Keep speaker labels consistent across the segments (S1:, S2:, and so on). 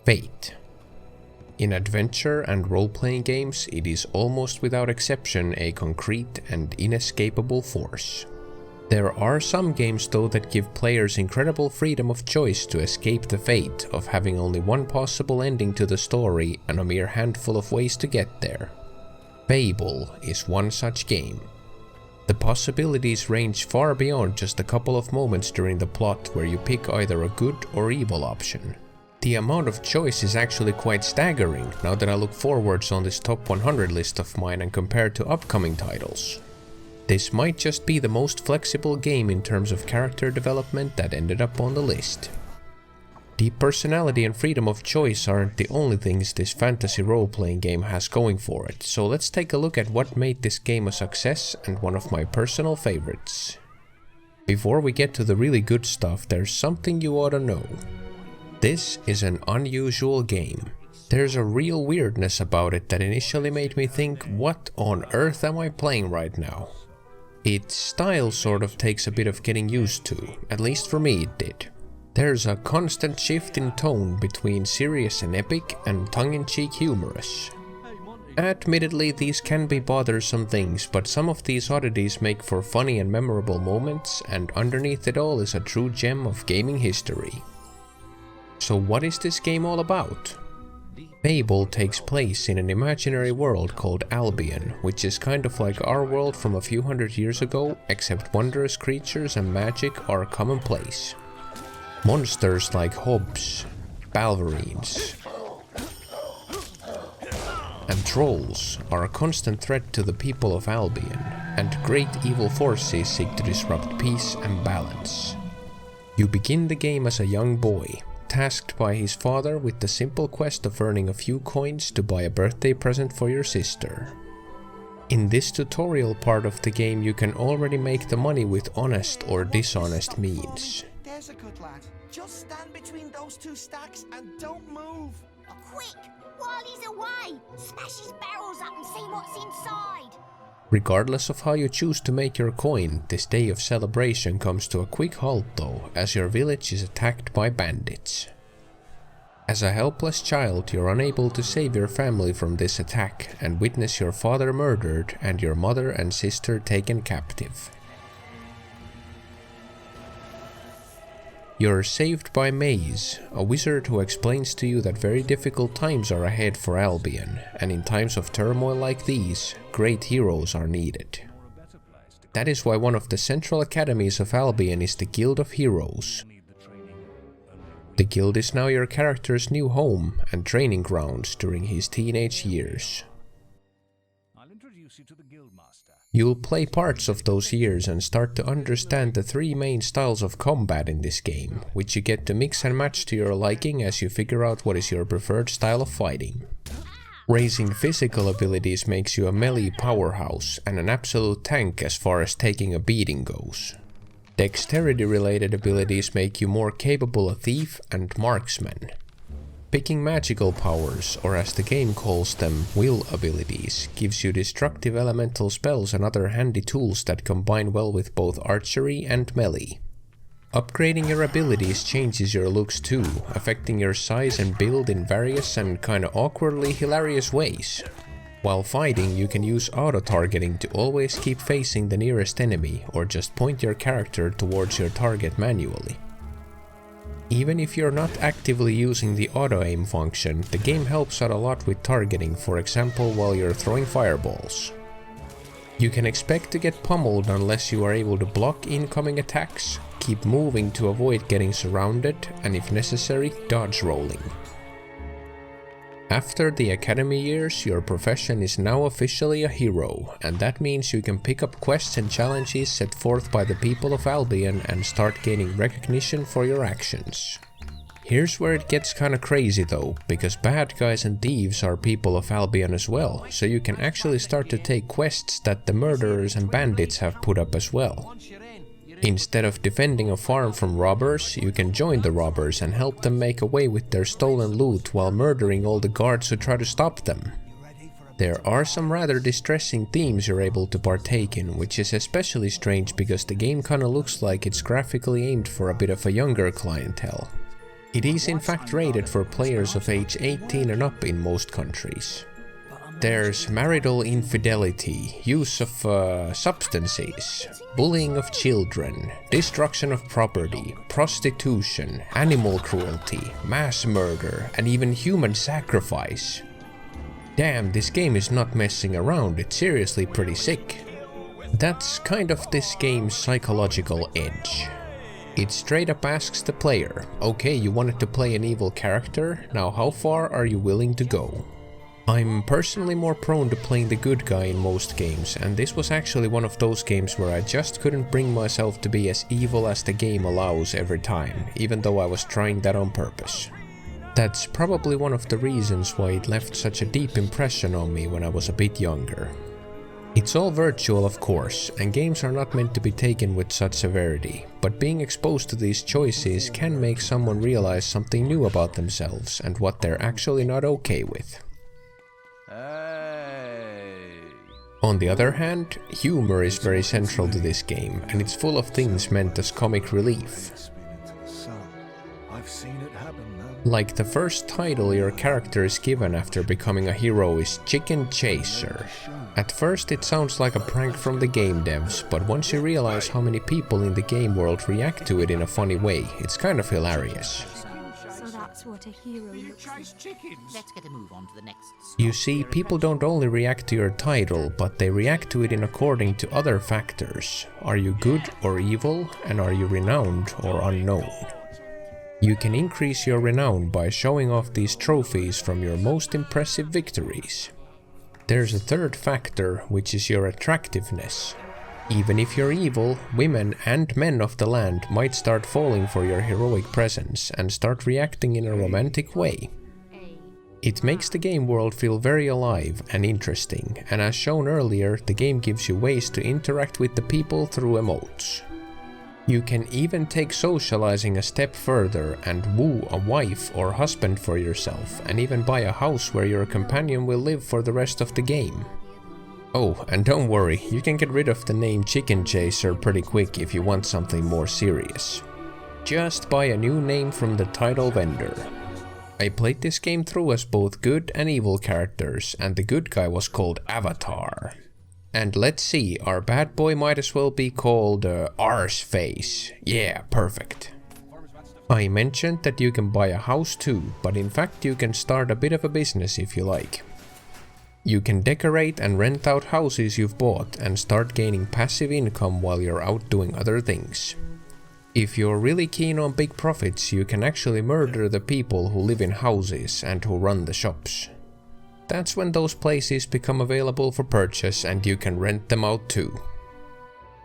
S1: Fate. In adventure and role-playing games, it is almost without exception a concrete and inescapable force. There are some games though that give players incredible freedom of choice to escape the fate of having only one possible ending to the story and a mere handful of ways to get there. Fable is one such game. The possibilities range far beyond just a couple of moments during the plot where you pick either a good or evil option. The amount of choice is actually quite staggering now that I look forwards on this top 100 list of mine and compare to upcoming titles. This might just be the most flexible game in terms of character development that ended up on the list. Deep personality and freedom of choice aren't the only things this fantasy role-playing game has going for it, so let's take a look at what made this game a success and one of my personal favorites. Before we get to the really good stuff, there's something you ought to know. This is an unusual game. There's a real weirdness about it that initially made me think, what on earth am I playing right now? Its style sort of takes a bit of getting used to, at least for me it did. There's a constant shift in tone between serious and epic and tongue-in-cheek humorous. Admittedly, these can be bothersome things, but some of these oddities make for funny and memorable moments, and underneath it all is a true gem of gaming history. So what is this game all about? Fable takes place in an imaginary world called Albion, which is kind of like our world from a few hundred years ago, except wondrous creatures and magic are commonplace. Monsters like hobs, balverines, and trolls are a constant threat to the people of Albion, and great evil forces seek to disrupt peace and balance. You begin the game as a young boy, tasked by his father with the simple quest of earning a few coins to buy a birthday present for your sister. In this tutorial part of the game you can already make the money with honest or dishonest means.
S2: There's a good lad. Just stand between those two stacks and don't move.
S3: Quick, while he's away, smash his barrels up and see what's inside.
S1: Regardless of how you choose to make your coin, this day of celebration comes to a quick halt though, as your village is attacked by bandits. As a helpless child, you're unable to save your family from this attack and witness your father murdered and your mother and sister taken captive. You're saved by Maze, a wizard who explains to you that very difficult times are ahead for Albion, and in times of turmoil like these, great heroes are needed. That is why one of the central academies of Albion is the Guild of Heroes. The guild is now your character's new home and training grounds during his teenage years.
S4: I'll introduce you to the Guildmaster.
S1: You'll play parts of those years and start to understand the three main styles of combat in this game, which you get to mix and match to your liking as you figure out what is your preferred style of fighting. Raising physical abilities makes you a melee powerhouse and an absolute tank as far as taking a beating goes. Dexterity related abilities make you more capable a thief and marksman. Picking magical powers, or as the game calls them, will abilities, gives you destructive elemental spells and other handy tools that combine well with both archery and melee. Upgrading your abilities changes your looks too, affecting your size and build in various and kinda awkwardly hilarious ways. While fighting, you can use auto-targeting to always keep facing the nearest enemy, or just point your character towards your target manually. Even if you're not actively using the auto-aim function, the game helps out a lot with targeting, for example while you're throwing fireballs. You can expect to get pummeled unless you are able to block incoming attacks, keep moving to avoid getting surrounded, and if necessary, dodge rolling. After the academy years, your profession is now officially a hero, and that means you can pick up quests and challenges set forth by the people of Albion and start gaining recognition for your actions. Here's where it gets kinda crazy though, because bad guys and thieves are people of Albion as well, so you can actually start to take quests that the murderers and bandits have put up as well. Instead of defending a farm from robbers, you can join the robbers and help them make away with their stolen loot while murdering all the guards who try to stop them. There are some rather distressing themes you're able to partake in, which is especially strange because the game kinda looks like it's graphically aimed for a bit of a younger clientele. It is in fact rated for players of age 18 and up in most countries. There's marital infidelity, use of substances, bullying of children, destruction of property, prostitution, animal cruelty, mass murder, and even human sacrifice. Damn, this game is not messing around, it's seriously pretty sick. That's kind of this game's psychological edge. It straight up asks the player, okay, you wanted to play an evil character, now how far are you willing to go? I'm personally more prone to playing the good guy in most games, and this was actually one of those games where I just couldn't bring myself to be as evil as the game allows every time, even though I was trying that on purpose. That's probably one of the reasons why it left such a deep impression on me when I was a bit younger. It's all virtual, of course, and games are not meant to be taken with such severity, but being exposed to these choices can make someone realize something new about themselves and what they're actually not okay with. On the other hand, humor is very central to this game, and it's full of things meant as comic relief. Like the first title your character is given after becoming a hero is Chicken Chaser. At first it sounds like a prank from the game devs, but once you realize how many people in the game world react to it in a funny way, it's kind of hilarious.
S5: So that's what a hero looks like.
S6: Let's get a move on to the next.
S1: You see, people don't only react to your title, but they react to it in according to other factors. Are you good or evil, and are you renowned or unknown? You can increase your renown by showing off these trophies from your most impressive victories. There's a third factor, which is your attractiveness. Even if you're evil, women and men of the land might start falling for your heroic presence and start reacting in a romantic way. It makes the game world feel very alive and interesting, and as shown earlier, the game gives you ways to interact with the people through emotes. You can even take socializing a step further and woo a wife or husband for yourself, and even buy a house where your companion will live for the rest of the game. Oh, and don't worry, you can get rid of the name Chicken Chaser pretty quick if you want something more serious. Just buy a new name from the title vendor. I played this game through as both good and evil characters, and the good guy was called Avatar. And let's see, our bad boy might as well be called Arseface. Yeah, perfect. I mentioned that you can buy a house too, but in fact you can start a bit of a business if you like. You can decorate and rent out houses you've bought and start gaining passive income while you're out doing other things. If you're really keen on big profits, you can actually murder the people who live in houses and who run the shops. That's when those places become available for purchase and you can rent them out too.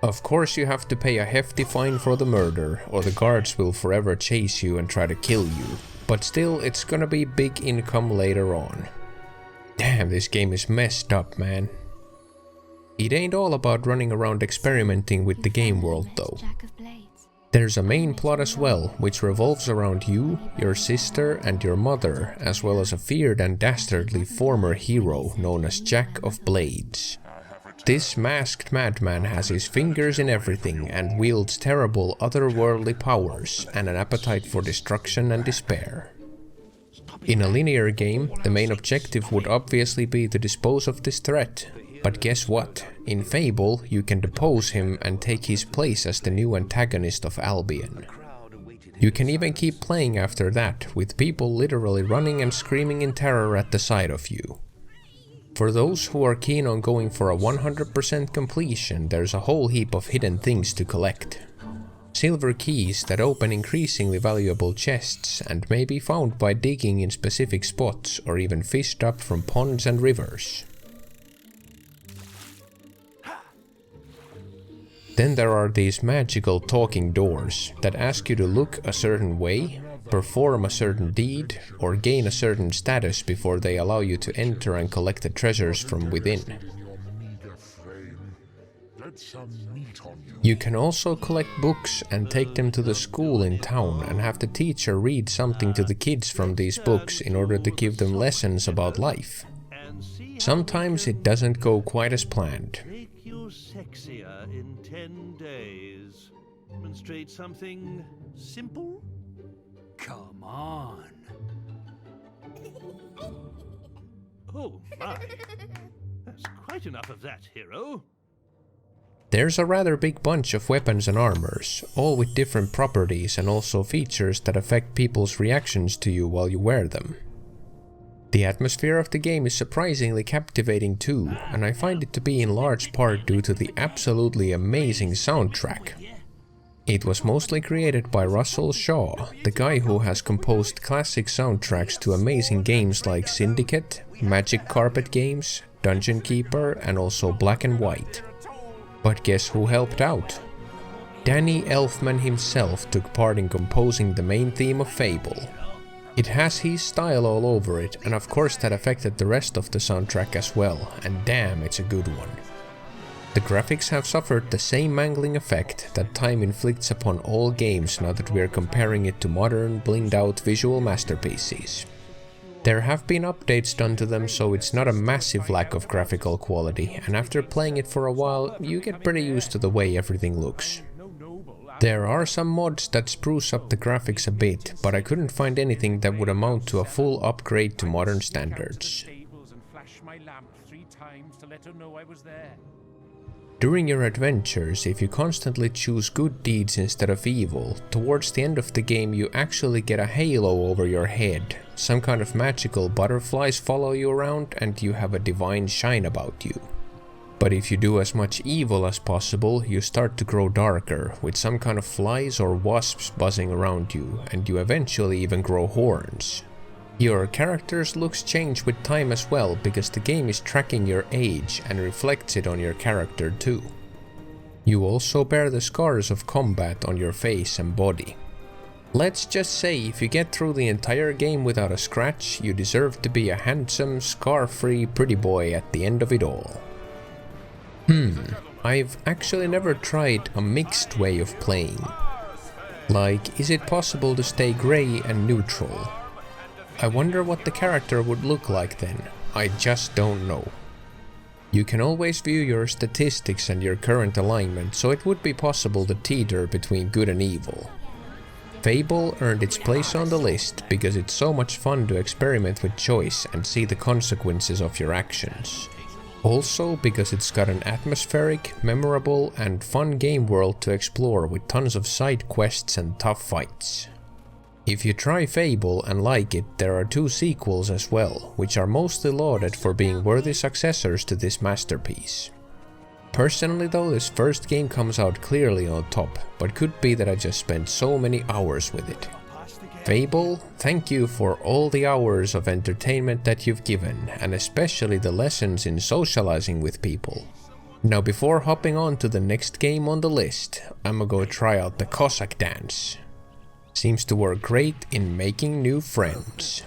S1: Of course you have to pay a hefty fine for the murder, or the guards will forever chase you and try to kill you, but still it's gonna be big income later on. Damn, this game is messed up, man. It ain't all about running around experimenting with the game world though. There's a main plot as well, which revolves around you, your sister and your mother, as well as a feared and dastardly former hero known as Jack of Blades. This masked madman has his fingers in everything and wields terrible otherworldly powers and an appetite for destruction and despair. In a linear game, the main objective would obviously be to dispose of this threat. But guess what? In Fable, you can depose him and take his place as the new antagonist of Albion. You can even keep playing after that, with people literally running and screaming in terror at the sight of you. For those who are keen on going for a 100% completion, there's a whole heap of hidden things to collect. Silver keys that open increasingly valuable chests and may be found by digging in specific spots or even fished up from ponds and rivers. Then there are these magical talking doors that ask you to look a certain way, perform a certain deed, or gain a certain status before they allow you to enter and collect the treasures from within. You can also collect books and take them to the school in town and have the teacher read something to the kids from these books in order to give them lessons about life. Sometimes it doesn't go quite as planned.
S7: Make you sexier in 10 days. Demonstrate something simple? Come on. Oh my. That's quite enough of that, hero.
S1: There's a rather big bunch of weapons and armors, all with different properties and also features that affect people's reactions to you while you wear them. The atmosphere of the game is surprisingly captivating too, and I find it to be in large part due to the absolutely amazing soundtrack. It was mostly created by Russell Shaw, the guy who has composed classic soundtracks to amazing games like Syndicate, Magic Carpet Games, Dungeon Keeper, and also Black and White. But guess who helped out? Danny Elfman himself took part in composing the main theme of Fable. It has his style all over it, and of course that affected the rest of the soundtrack as well, and damn, it's a good one. The graphics have suffered the same mangling effect that time inflicts upon all games now that we're comparing it to modern, blinged out visual masterpieces. There have been updates done to them, so it's not a massive lack of graphical quality, and after playing it for a while, you get pretty used to the way everything looks. There are some mods that spruce up the graphics a bit, but I couldn't find anything that would amount to a full upgrade to modern standards. During your adventures, if you constantly choose good deeds instead of evil, towards the end of the game you actually get a halo over your head. Some kind of magical butterflies follow you around and you have a divine shine about you. But if you do as much evil as possible, you start to grow darker, with some kind of flies or wasps buzzing around you, and you eventually even grow horns. Your character's looks change with time as well, because the game is tracking your age and reflects it on your character too. You also bear the scars of combat on your face and body. Let's just say if you get through the entire game without a scratch, you deserve to be a handsome, scar-free pretty boy at the end of it all. I've actually never tried a mixed way of playing. Like, is it possible to stay grey and neutral? I wonder what the character would look like then. I just don't know. You can always view your statistics and your current alignment, so it would be possible to teeter between good and evil. Fable earned its place on the list because it's so much fun to experiment with choice and see the consequences of your actions. Also because it's got an atmospheric, memorable and fun game world to explore with tons of side quests and tough fights. If you try Fable and like it, there are 2 sequels as well, which are mostly lauded for being worthy successors to this masterpiece. Personally though, this first game comes out clearly on top, but could be that I just spent so many hours with it. Fable, thank you for all the hours of entertainment that you've given, and especially the lessons in socializing with people. Now before hopping on to the next game on the list, I'ma go try out the Cossack dance. Seems to work great in making new friends.